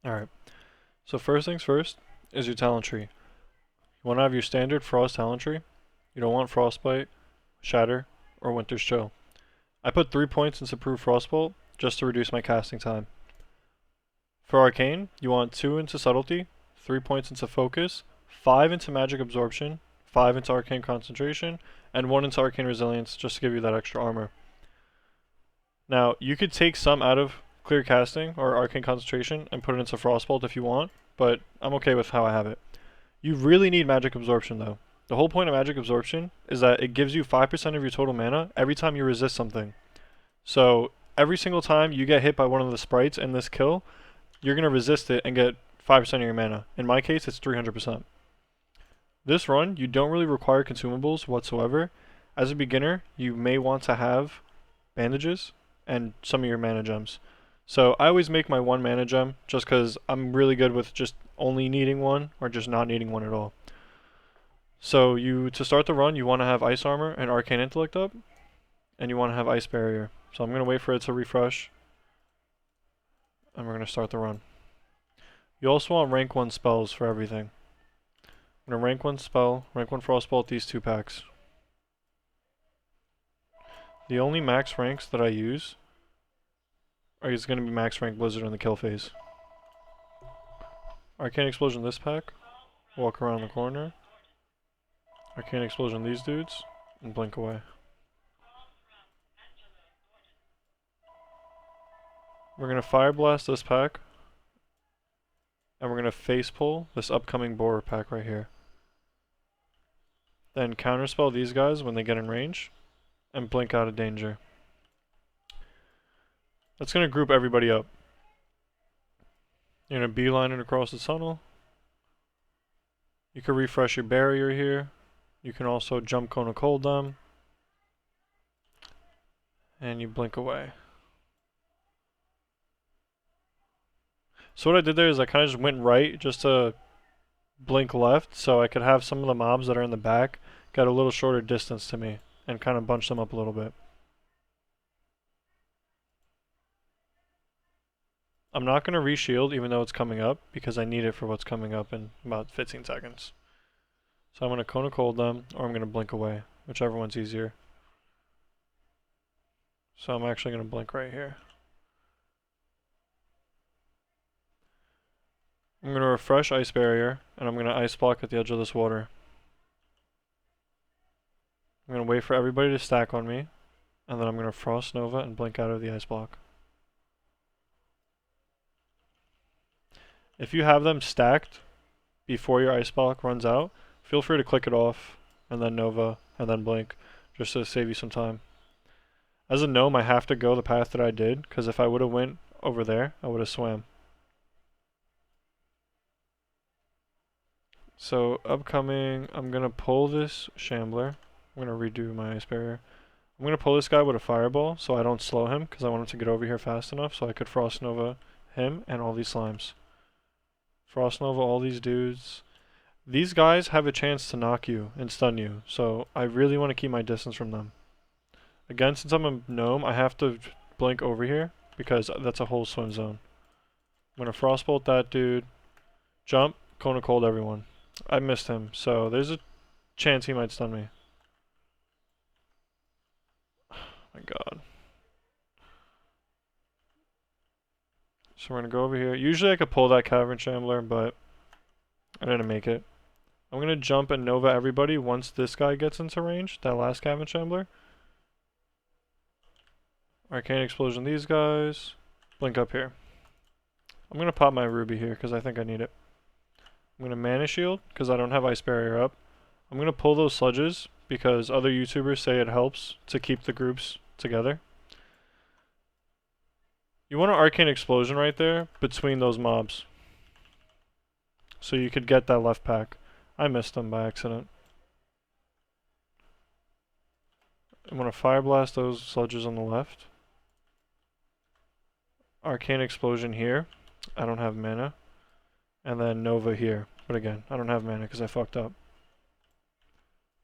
Alright, so first things first is your talent tree. You want to have your standard frost talent tree. You don't want frostbite, shatter, or winter's chill. I put 3 points into proof frostbolt just to reduce my casting time. For arcane, you want 2 into subtlety, 3 points into focus, 5 into magic absorption, 5 into arcane concentration, and 1 into arcane resilience just to give you that extra armor. Now, you could take some out of clear casting or arcane concentration and put it into frostbolt if you want, but I'm okay with how I have it. You really need magic absorption though. The whole point of magic absorption is that it gives you 5% of your total mana every time you resist something. So every single time you get hit by one of the sprites in this kill, you're going to resist it and get 5% of your mana. In my case, it's 300%. This run, you don't really require consumables whatsoever. As a beginner, you may want to have bandages and some of your mana gems. So I always make my 1 mana gem just because I'm really good with just only needing one or just not needing one at all. So to start the run, you want to have ice armor and arcane intellect up, and you want to have ice barrier. So I'm going to wait for it to refresh, and we're going to start the run. You also want rank 1 spells for everything. I'm going to rank 1 spell, rank 1 frostbolt, these 2 packs. The only max ranks that I use are going to be max rank blizzard in the kill phase. Arcane explosion this pack, walk around the corner. Arcane explosion these dudes, and blink away. We're going to fire blast this pack, and we're going to face pull this upcoming borer pack right here. Then counterspell these guys when they get in range, and blink out of danger. That's going to group everybody up. You're going to beeline it across the tunnel. You can refresh your barrier here. You can also jump cone of cold them. And you blink away. So what I did there is I kind of just went right just to blink left so I could have some of the mobs that are in the back get a little shorter distance to me and kind of bunch them up a little bit. I'm not going to reshield even though it's coming up because I need it for what's coming up in about 15 seconds. So I'm going to cone of cold them or I'm going to blink away, whichever one's easier. So I'm actually going to blink right here. I'm going to refresh ice barrier and I'm going to ice block at the edge of this water. I'm going to wait for everybody to stack on me and then I'm going to frost nova and blink out of the ice block. If you have them stacked before your ice block runs out, feel free to click it off and then nova and then blink just to save you some time. As a gnome, I have to go the path that I did because if I would have went over there, I would have swam. So upcoming, I'm going to pull this shambler. I'm going to redo my ice barrier. I'm going to pull this guy with a fireball so I don't slow him because I want him to get over here fast enough so I could frost nova him and all these slimes. Frost nova all these dudes. These guys have a chance to knock you and stun you, so I really want to keep my distance from them. Again, since I'm a gnome, I have to blink over here because that's a whole swim zone. I'm going to frostbolt that dude. Jump, cone of cold everyone. I missed him, so there's a chance he might stun me. Oh my god. So we're going to go over here. Usually I could pull that cavern shambler, but I didn't make it. I'm going to jump and nova everybody once this guy gets into range, that last cavern shambler. Arcane explosion these guys. Blink up here. I'm going to pop my ruby here because I think I need it. I'm going to mana shield because I don't have ice barrier up. I'm going to pull those sludges because other YouTubers say it helps to keep the groups together. You want an arcane explosion right there between those mobs. So you could get that left pack. I missed them by accident. I'm going to fire blast those sludges on the left. Arcane explosion here. I don't have mana. And then nova here. But again, I don't have mana because I fucked up.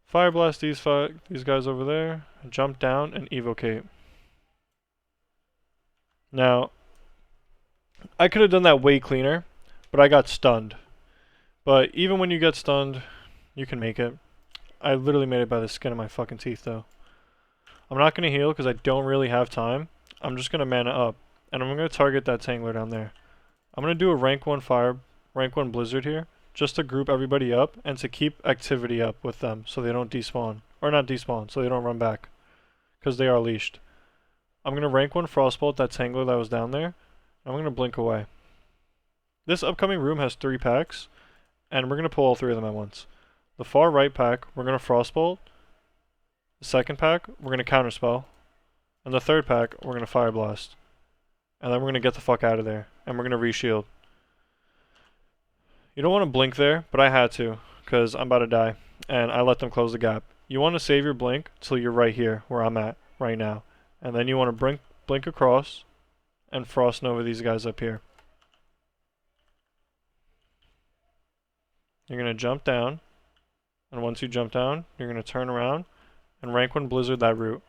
Fire blast these guys over there. Jump down and evocate. Now, I could have done that way cleaner, but I got stunned. But even when you get stunned, you can make it. I literally made it by the skin of my fucking teeth, though. I'm not going to heal because I don't really have time. I'm just going to mana up. And I'm going to target that Tangler down there. I'm going to do a rank 1 fire, rank 1 blizzard here, just to group everybody up and to keep activity up with them so they don't despawn. Or not despawn, so they don't run back. Because they are leashed. I'm going to rank 1 frostbolt that Tangler that was down there. I'm going to blink away. This upcoming room has 3 packs, and we're going to pull all 3 of them at once. The far right pack, we're going to frostbolt. The second pack, we're going to counterspell. And the third pack, we're going to fire blast. And then we're going to get the fuck out of there. And we're going to reshield. You don't want to blink there, but I had to, because I'm about to die. And I let them close the gap. You want to save your blink till you're right here, where I'm at right now. And then you want to blink across and frost nova these guys up here. You're going to jump down. And once you jump down, you're going to turn around and rank 1 blizzard that route.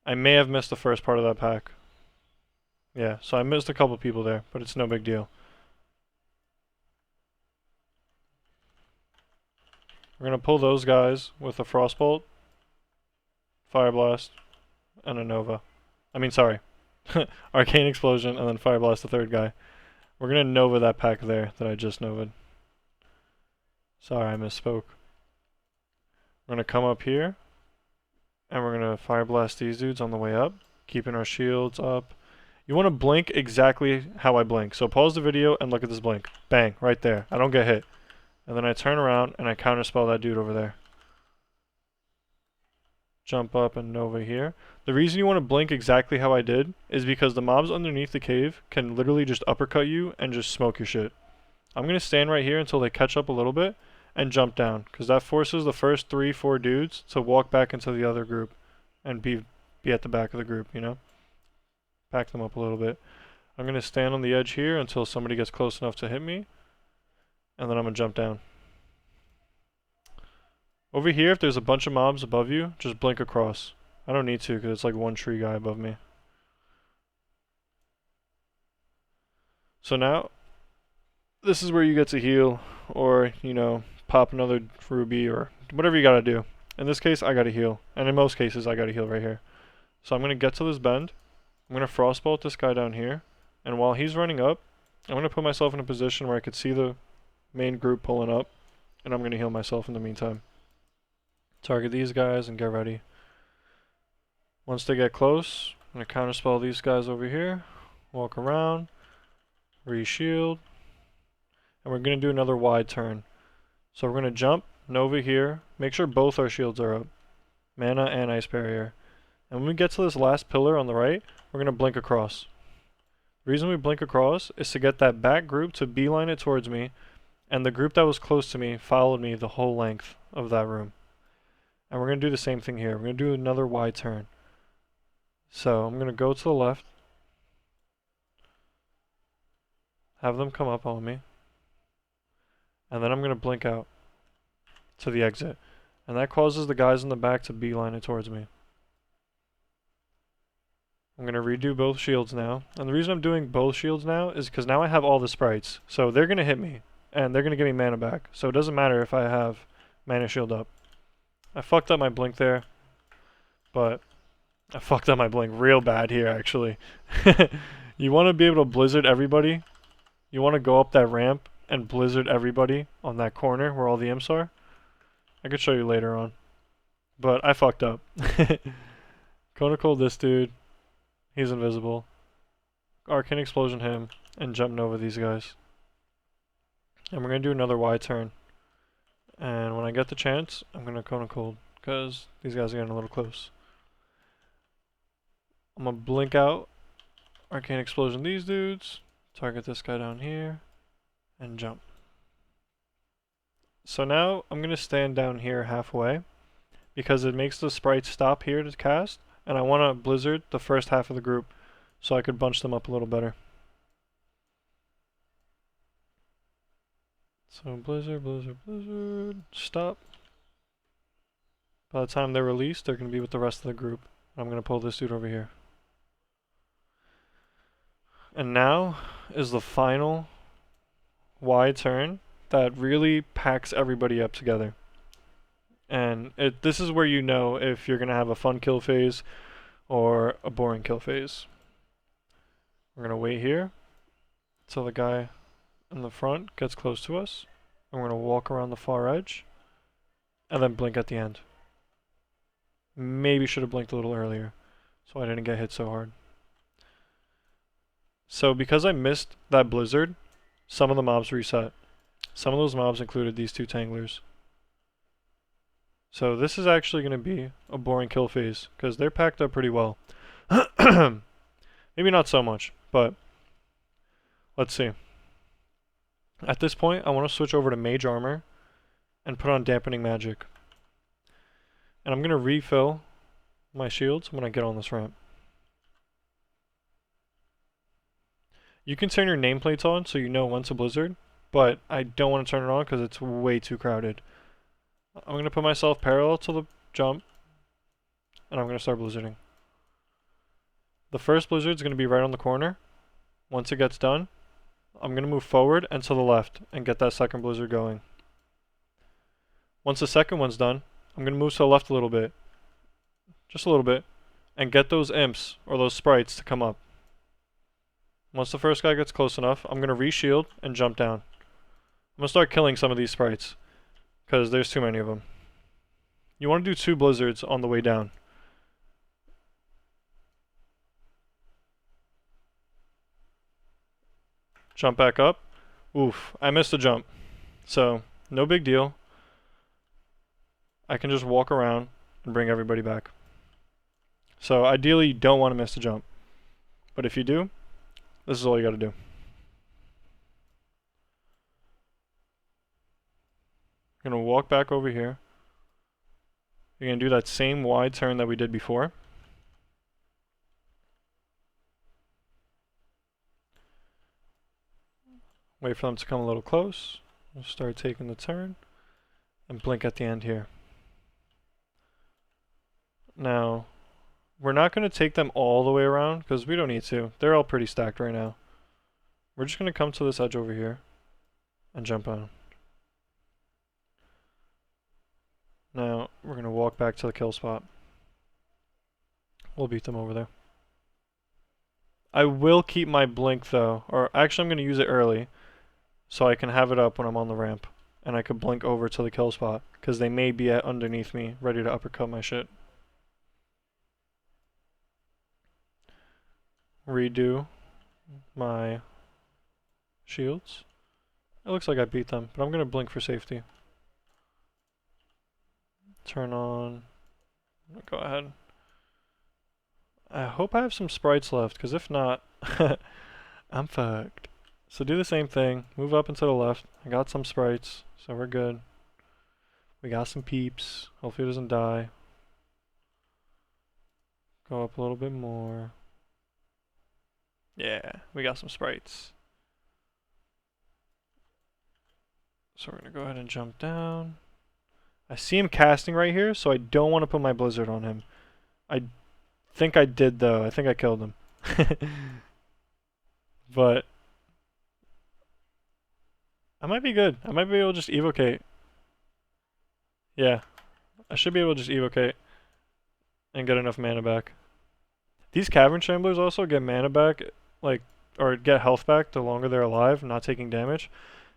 I may have missed the first part of that pack. Yeah, so I missed a couple people there, but it's no big deal. We're going to pull those guys with a frostbolt, fire blast, and a nova. I mean, sorry. Arcane explosion and then fire blast the third guy. We're going to nova that pack there that I just novaed. Sorry, I misspoke. We're going to come up here, and we're going to fire blast these dudes on the way up, keeping our shields up. You want to blink exactly how I blink. So pause the video and look at this blink. Bang, right there. I don't get hit. And then I turn around and I counterspell that dude over there. Jump up and nova here. The reason you want to blink exactly how I did is because the mobs underneath the cave can literally just uppercut you and just smoke your shit. I'm going to stand right here until they catch up a little bit and jump down, because that forces the first 3-4 dudes to walk back into the other group and be at the back of the group, you know? Pack them up a little bit. I'm going to stand on the edge here until somebody gets close enough to hit me, and then I'm going to jump down. Over here, if there's a bunch of mobs above you, just blink across. I don't need to because it's like one tree guy above me. So now, this is where you get to heal, or, you know, pop another ruby, or whatever you gotta do. In this case, I gotta heal. And in most cases, I gotta heal right here. So I'm gonna get to this bend. I'm gonna frostbolt this guy down here. And while he's running up, I'm gonna put myself in a position where I could see the main group pulling up. And I'm gonna heal myself in the meantime. Target these guys and get ready. Once they get close, I'm gonna counterspell these guys over here. Walk around. Re-shield. And we're gonna do another wide turn. So we're gonna jump, nova here. Make sure both our shields are up. Mana and ice barrier. And when we get to this last pillar on the right, we're gonna blink across. The reason we blink across is to get that back group to beeline it towards me, and the group that was close to me followed me the whole length of that room. And we're gonna do the same thing here. We're gonna do another wide turn. So I'm gonna go to the left. Have them come up on me. And then I'm going to blink out to the exit. And that causes the guys in the back to beeline it towards me. I'm going to redo both shields now. And the reason I'm doing both shields now is because now I have all the sprites. So they're going to hit me. And they're going to give me mana back. So it doesn't matter if I have mana shield up. I fucked up my blink there. But I fucked up my blink real bad here, actually. You want to be able to blizzard everybody. You want to go up that ramp and blizzard everybody on that corner where all the imps are. I could show you later on. But I fucked up. Conical this dude. He's invisible. Arcane explosion him. And jump nova these guys. And we're going to do another wide turn. And when I get the chance, I'm going to Cone Cold. Because these guys are getting a little close. I'm going to blink out. Arcane explosion these dudes. Target this guy down here. And jump. So now I'm going to stand down here halfway because it makes the sprites stop here to cast, and I want to blizzard the first half of the group so I could bunch them up a little better. So blizzard, blizzard, blizzard, stop. By the time they're released, they're going to be with the rest of the group. I'm going to pull this dude over here. And now is the final wide turn that really packs everybody up together. And this is where you know if you're going to have a fun kill phase or a boring kill phase. We're going to wait here until the guy in the front gets close to us. And we're going to walk around the far edge and then blink at the end. Maybe should have blinked a little earlier so I didn't get hit so hard. So because I missed that blizzard, some of the mobs reset. Some of those mobs included these two tanglers. So this is actually going to be a boring kill phase because they're packed up pretty well. Maybe not so much, but let's see. At this point, I want to switch over to Mage Armor and put on Dampening Magic. And I'm going to refill my shields when I get on this ramp. You can turn your nameplates on so you know when's a blizzard, but I don't want to turn it on because it's way too crowded. I'm going to put myself parallel to the jump, and I'm going to start blizzarding. The first blizzard is going to be right on the corner. Once it gets done, I'm going to move forward and to the left and get that second blizzard going. Once the second one's done, I'm going to move to the left a little bit, just a little bit, and get those imps, or those sprites, to come up. Once the first guy gets close enough, I'm going to re-shield and jump down. I'm going to start killing some of these sprites, because there's too many of them. You want to do 2 blizzards on the way down. Jump back up. Oof, I missed a jump. So, no big deal. I can just walk around and bring everybody back. So, ideally, you don't want to miss a jump. But if you do, this is all you got to do. You're going to walk back over here. You're going to do that same wide turn that we did before. Wait for them to come a little close. We'll start taking the turn. And blink at the end here. Now, we're not going to take them all the way around because we don't need to. They're all pretty stacked right now. We're just going to come to this edge over here and jump on. Now, we're going to walk back to the kill spot. We'll beat them over there. I will keep my blink though, or actually I'm going to use it early so I can have it up when I'm on the ramp. And I could blink over to the kill spot because they may be underneath me ready to uppercut my shit. Redo my shields. It looks like I beat them, but I'm going to blink for safety. Turn on. Go ahead. I hope I have some sprites left, because if not, I'm fucked. So do the same thing. Move up and to the left. I got some sprites, so we're good. We got some peeps. Hopefully it doesn't die. Go up a little bit more. Yeah, we got some sprites. So we're going to go ahead and jump down. I see him casting right here, so I don't want to put my blizzard on him. I think I did though. I think I killed him. But I might be good. I might be able to just evocate. Yeah. I should be able to just evocate and get enough mana back. These Cavern Shamblers also get mana back, like, or get health back the longer they're alive, not taking damage,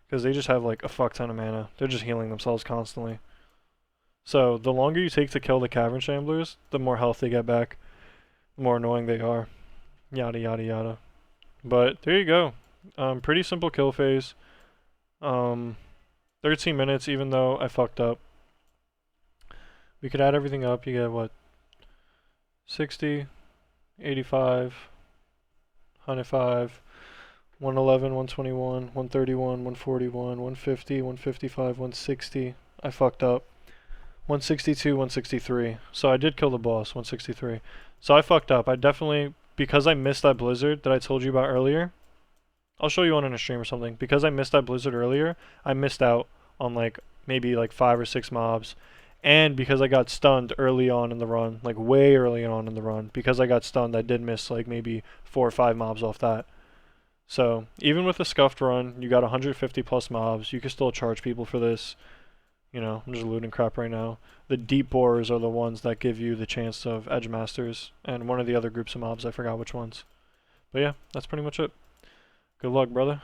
because they just have like a fuck ton of mana. They're just healing themselves constantly. So the longer you take to kill the Cavern Shamblers, the more health they get back, the more annoying they are. Yada yada yada. But there you go. Pretty simple kill phase. 13 minutes, even though I fucked up. We could add everything up. You get what? 60, 85, 105, 111, 121, 131, 141, 150, 155, 160. I fucked up. 162, 163. So I did kill the boss, 163. So I fucked up. I definitely, because I missed that blizzard that I told you about earlier, I'll show you one in a stream or something. Because I missed that blizzard earlier, I missed out on like maybe like 5 or 6 mobs. And because I got stunned early on in the run, like way early on in the run, because I got stunned, I did miss like maybe 4 or 5 mobs off that. So even with a scuffed run, you got 150 plus mobs. You can still charge people for this. You know, I'm just looting crap right now. The deep borers are the ones that give you the chance of edge masters, and one of the other groups of mobs, I forgot which ones. But yeah, that's pretty much it. Good luck, brother.